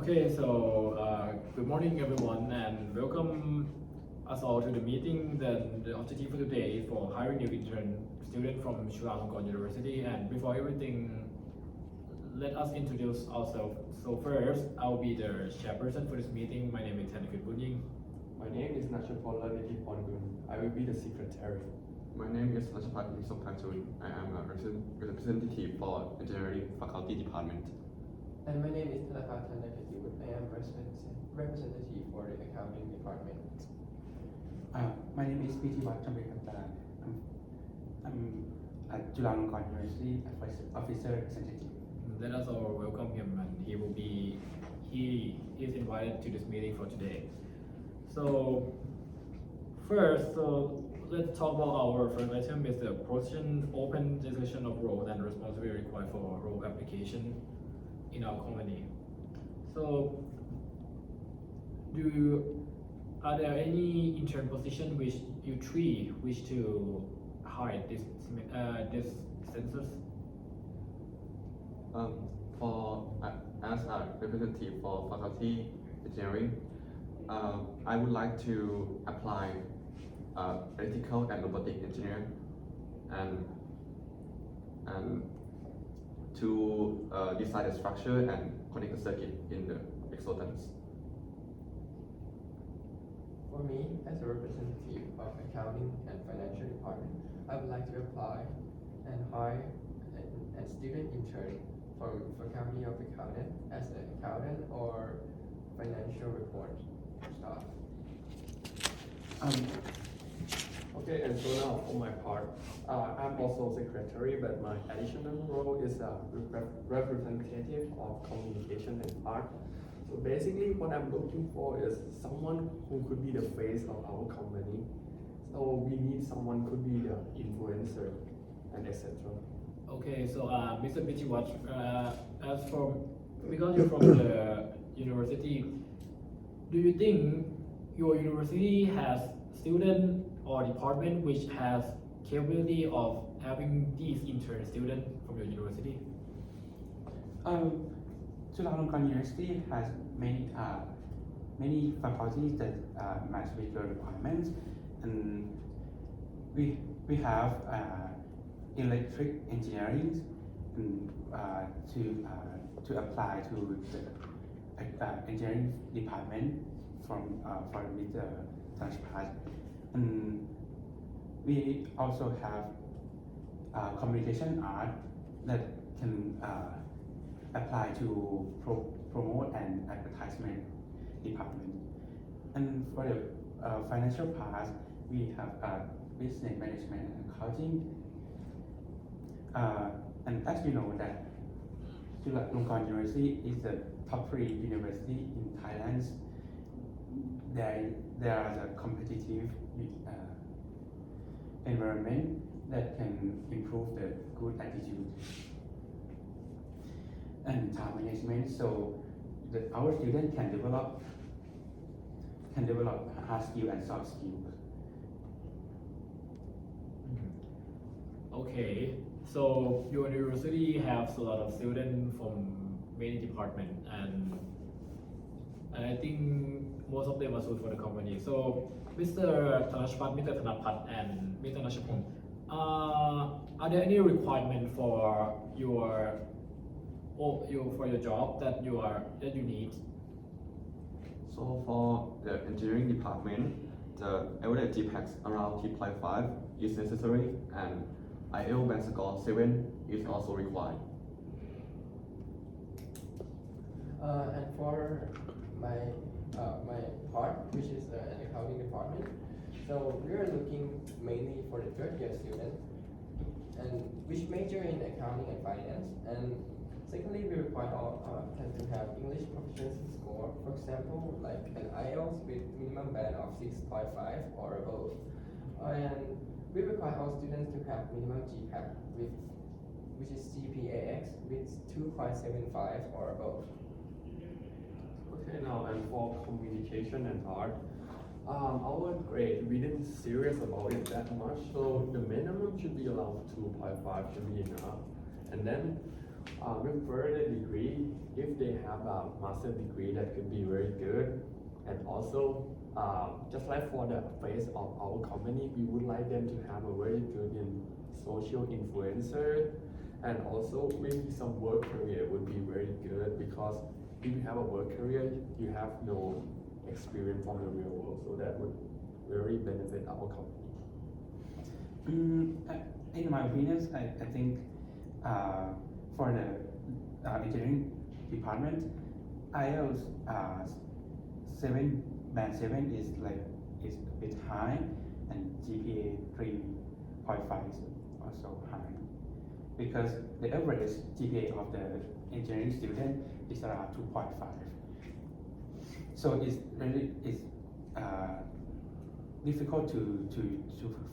Good morning everyone and welcome us all to the meeting. The objective for today is for hiring new intern student from Chulalongkorn University. And before everything, let us introduce ourselves. So first, I'll be the chairperson for this meeting. My name is Thanakin Bunying. My name is Nachapola Nitipongun. I will be the secretary. My name is Nachapat Nisopantun. I am a representative for Engineering Faculty Department. And my name is Thanapat Thanakatiwut. I am representative for the accounting department. My name is P.T. Wattamekanta. I'm at Chulalongkorn University officer representative. Let us all welcome him, and he is invited to this meeting for today. So let's talk about our first item is the position open discussion of roles and responsibility required for role application in our company. So are there any intern position which you three wish to hire this census? As a representative for faculty engineering, I would like to apply electrical and robotic engineer and to design the structure and connect the circuit in the exosomes. For me, as a representative of accounting and financial department, I would like to apply and hire a student intern for faculty of accountant as an accountant or financial report staff. Okay, and so now for my part, I'm also secretary, but my additional role is a representative of communication and art. So basically what I'm looking for is someone who could be the face of our company. So we need someone who could be the influencer and etc. Okay, so Mr. Pichiwat, because you're from the university, do you think your university has student or department which has capability of having these intern students from your university? Chulalongkorn University has many faculties that match with your requirements, and we have electric engineering to apply to the engineering department from Mr. Tanashpat. And we also have communication art that can apply to promote and advertisement department. And for the financial part, we have business management and accounting. And as you know that Chulalongkorn University is the top 3 university in Thailand. There are the competitive environment that can improve the good attitude and time management, so that our students can develop hard skill and soft skills. Okay, so your university has a lot of students from many departments, and I think most of them are suited for the company. So Mr. Tanashpat, Mr. Thanapat, and Mr. Nachapong, are there any requirement for your job that you need? So for the engineering department, the average GPAX around 3.5 is necessary, and IELTS band score 7 is also required. And for my part, which is an accounting department, so we are looking mainly for the third-year student, and which major in accounting and finance. And secondly, we require them to have English proficiency score, for example, like an IELTS with minimum band of 6.5 or above. And we require our students to have minimum GPAC which is GPAX with 2.75 or above. Okay, now and for communication and art, our grade, we didn't serious about it that much, so the minimum should be around 2.5 should be enough. And then With further degree, if they have a master degree, that could be very good. And also, just like for the face of our company, we would like them to have a very good in social influencer, and also maybe some work career would be very good, because if you have a work career, you have no experience from the real world, so that would very benefit our company. In my opinion, I think for the engineering department, IELTS 7 band 7 is a bit high, and GPA 3.5 is also high, because the average GPA of the engineering student is around 2.5. So it's really difficult to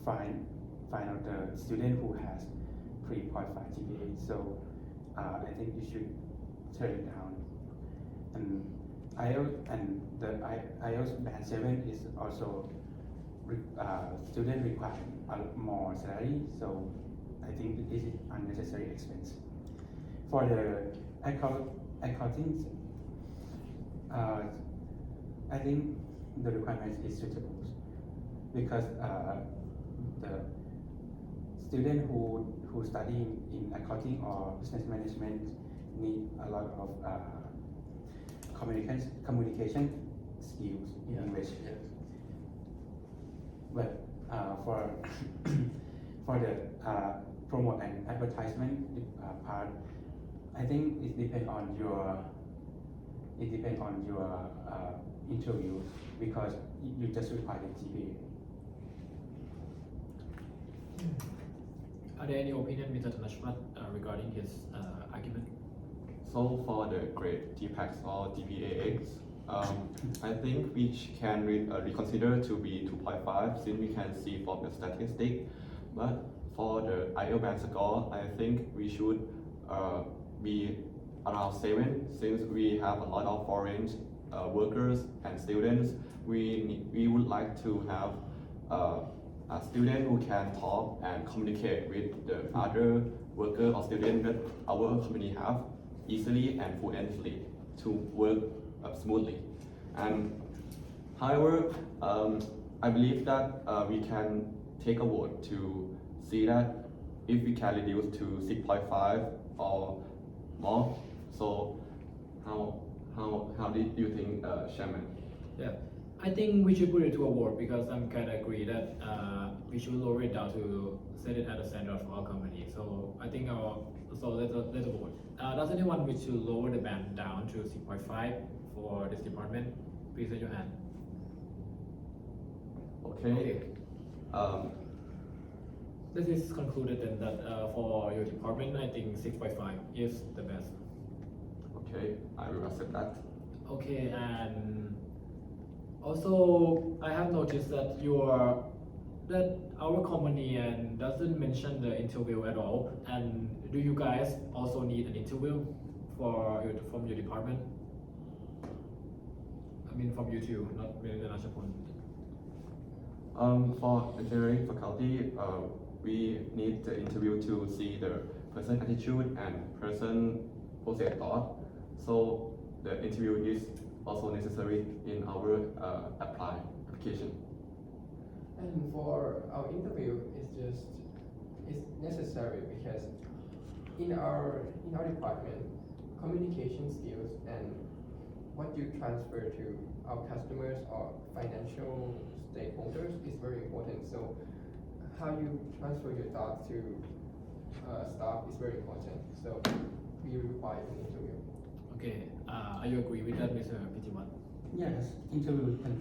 find out the student who has 3.5 GPA. So I think you should turn it down. And the IELTS band 7 is also student require more salary. So I think it is unnecessary expense. For the accounting, I think the requirement is suitable, because the student who study in accounting or business management need a lot of communication skills in English. Yes. But for for the promote and advertisement part, I think it depends on your interview, because you just require the GPA. Are there any opinion, Mr. Thanashpat, regarding his argument? So for the grade DPAX or DPAX, I think we can reconsider to be 2.5, since we can see from the statistic. But for the IELTS band score, I think we should be around 7, since we have a lot of foreign workers and students. We would like to have a student who can talk and communicate with the other worker or student that our company have easily and fluently to work smoothly. And however, I believe that we can take a vote to see that if we can reduce to 6.5 or more. So how do you think, Chairman? Yeah, I think we should put it to a vote, because I'm kind of agree that we should lower it down to set it at the standard for our company. So I think let's vote. Does anyone wish to lower the band down to 6.5 for this department? Please raise your hand. Okay. This is concluded then that for your department, I think 6.5 is the best. Okay, I will accept that. Okay, and also I have noticed that our company and doesn't mention the interview at all. And do you guys also need an interview from your department? I mean from you too, not really the Nachapun. For engineering faculty, we need the interview to see the person attitude and person process thought. So the interview is also necessary in our application. And for our interview, it's necessary, because in our department, communication skills and what you transfer to our customers or financial stakeholders is very important. So how you transfer your thoughts to staff is very important. So we require an interview. Okay, are you agree with that, Mr. Pitiwan? Yes, interview can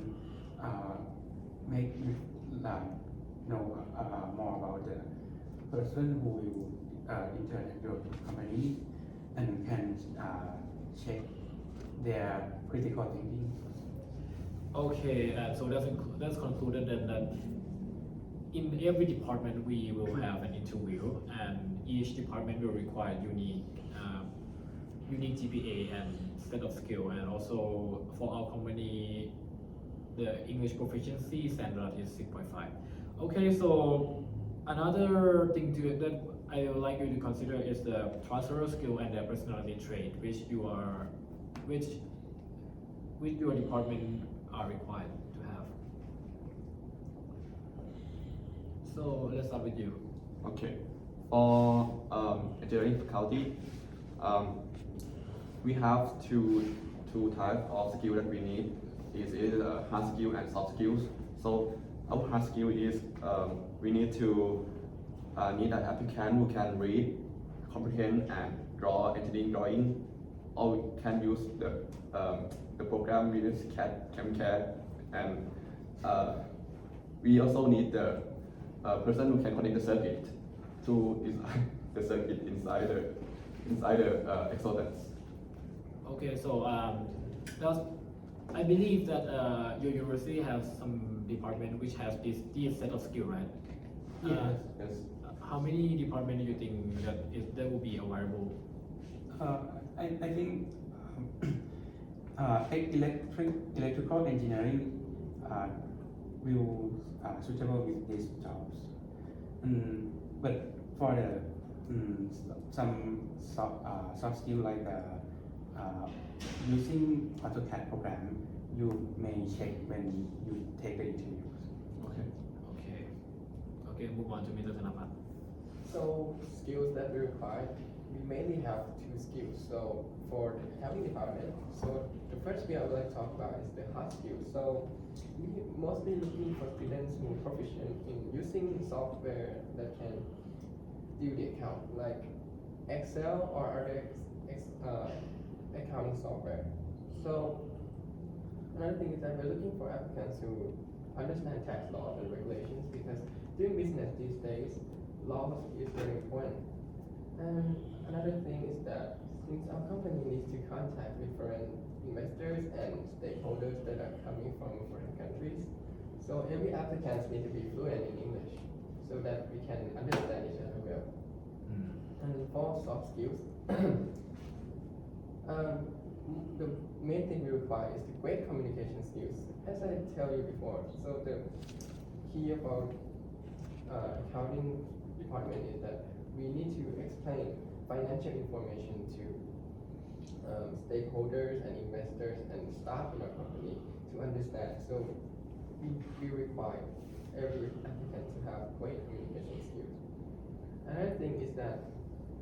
make you know more about the person who will enter your company, and can check their critical thinking. Okay, so that's concluded then that in every department we will have an interview, and each department will require unique GPA and set of skill, and also for our company, the English proficiency standard is 6.5. Okay, so another thing that I would like you to consider is the transferable skill and the personality trait, which your department are required to have. So let's start with you. Okay. For engineering faculty, we have two types of skill that we need. Is either hard skill and soft skills. So our hard skill is we need an applicant who can read, comprehend, and draw engineering drawing, or we can use the program we use CAD, CAD, and we also need the person who can connect the circuit to design the circuit inside the Exodus. Okay, so I believe that your university has some department which has this set of skill, right? Yes. How many department do you think that will be available? I think electrical engineering will suitable with these jobs. But for the some soft skill like using AutoCAD program, you may check when you take the interviews. Okay. Okay, move on to Mr. Thanapat. So skills that we require, we mainly have two skills. So for the accounting department, so the first skill I would like to talk about is the hard skills. So we mostly looking for students who are proficient in using software that can do the account, like Excel or other accounting software. So another thing is that we're looking for applicants who understand tax laws and regulations, because doing business these days, laws is very important. And another thing is that since our company needs to contact different investors and stakeholders that are coming from foreign countries, so every applicant needs to be fluent in English so that we can understand each other well. And for soft skills, the main thing we require is the great communication skills. As I tell you before, so the key about accounting department is that we need to explain financial information to stakeholders and investors and staff in our company to understand. So we require every applicant to have great communication skills. Another thing is that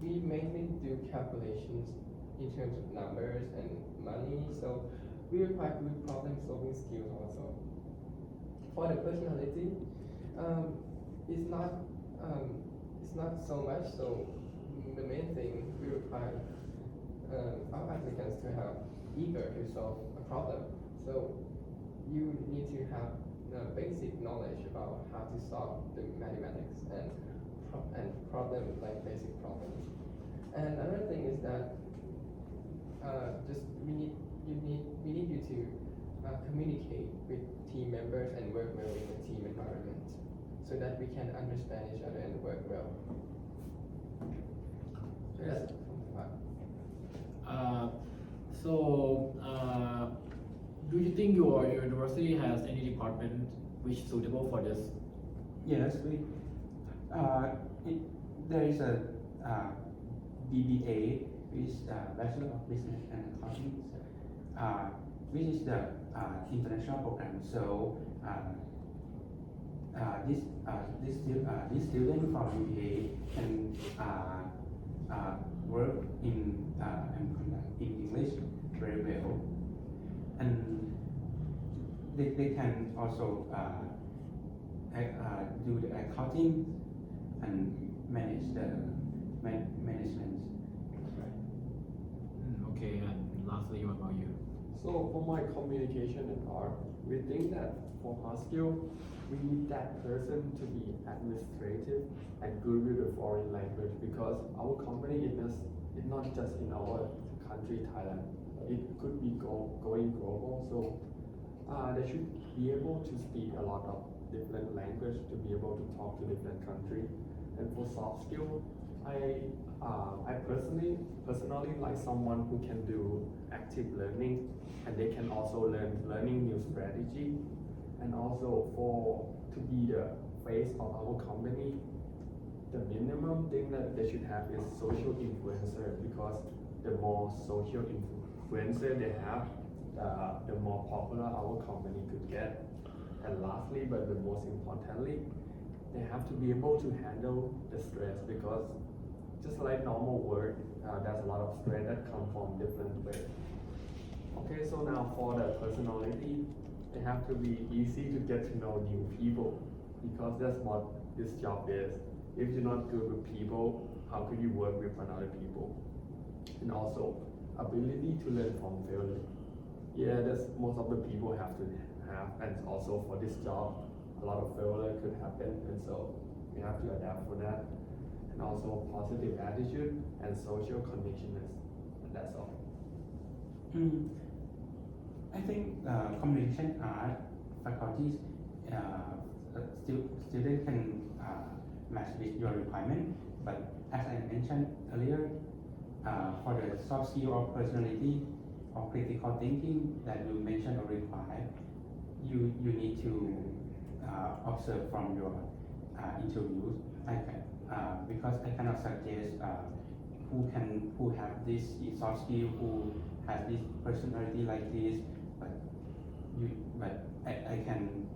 we mainly do calculations in terms of numbers and money, so we require good problem solving skills also. For the personality, it's not so much. So the main thing we require our applicants to have eager to solve a problem. So you need to have basic knowledge about how to solve the mathematics and problem like basic problems. And another thing is that we need you to communicate with team members and work well in a team environment, so that we can understand each other and work well. So that's Do you think your university has any department which is suitable for this? Yes, there is a BBA, which is Bachelor of Business and Accounting, which is the international program. So this student from BBA can work in English very well, and they can also do the accounting and manage the management. Okay, and lastly, what about you? So for my communication and art, we think that for hard skill, we need that person to be administrative and good with the foreign language, because our company is not just in our country, Thailand. It could be going global. So they should be able to speak a lot of different language to be able to talk to different countries. And for soft skill, I personally like someone who can do active learning, and they can also learning new strategy, and also to be the face of our company, the minimum thing that they should have is social influencer, because the more social influencer they have, the more popular our company could get. And lastly, but the most importantly, they have to be able to handle the stress, because just like normal work, there's a lot of stress that come from different ways. Okay, so now for the personality, they have to be easy to get to know new people, because that's what this job is. If you're not good with people, how could you work with another people? And also, ability to learn from failure. Yeah, that's most of the people have to have, and also for this job, a lot of failure could happen, and so we have to adapt for that. And also positive attitude and social connectedness, and that's all. I think communication art faculties student can match with your requirement, but as I mentioned earlier, for the soft skill or personality or critical thinking that you mentioned or require, you need to observe from your interviews. Because I cannot suggest who have this soft skill, who has this personality like this, but I can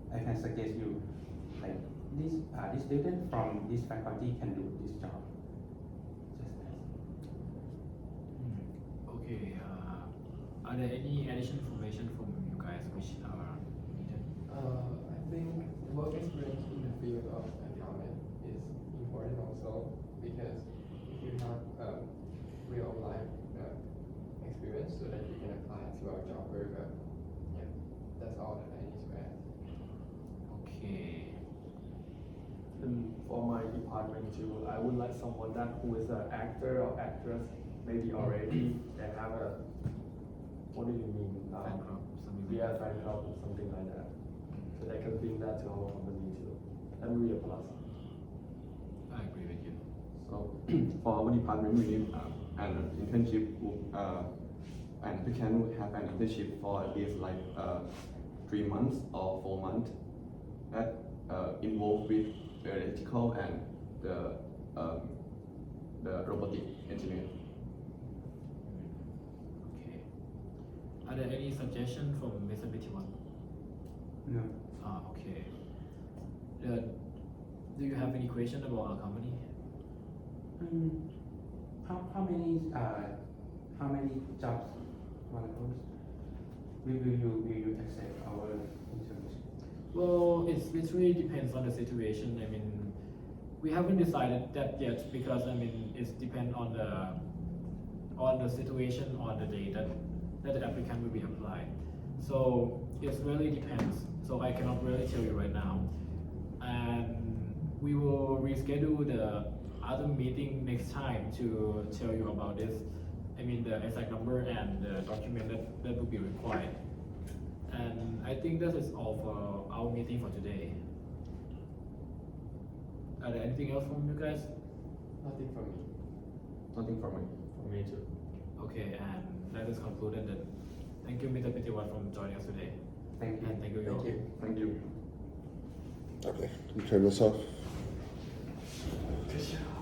suggest you like this student from this faculty can do this job. Just as. Okay. Are there any additional information from you guys which are needed? I think work experience in the field of empowerment is important also, because if you have real life experience, so that you can apply to our job very well. Yeah, that's all that I need to add. Okay. And for my department too, I would like someone who is an actor or actress, maybe already, and have a, what do you mean? Fan club, something like Yeah, that. fan club or something like that. So they can bring that to our company too. That will be a plus. I agree with you. So for our department, we need an internship, and we can have an internship for at least like 3 months or 4 months that involved with the electrical and the robotic engineer. Okay. Are there any suggestions from Mr. Bitiwan? No. Okay. Do you have any question about our company? How many jobs will you accept our interviews? Well, it really depends on the situation. I mean, we haven't decided that yet, because I mean it's depend on the situation on the day that the applicant will be applied. So it really depends. So I cannot really tell you right now, and we will reschedule the other meeting next time to tell you about this. I mean the exact number and the document that will be required. And I think that is all for our meeting for today. Are there anything else from you guys? Nothing from me. Nothing from me. For me too. Okay, and that is concluded then. Thank you, Mr. Pitiwan, for joining us today. Thank you. And thank you, Thank Yo. you. Thank you. Okay, you turn this off. Good job.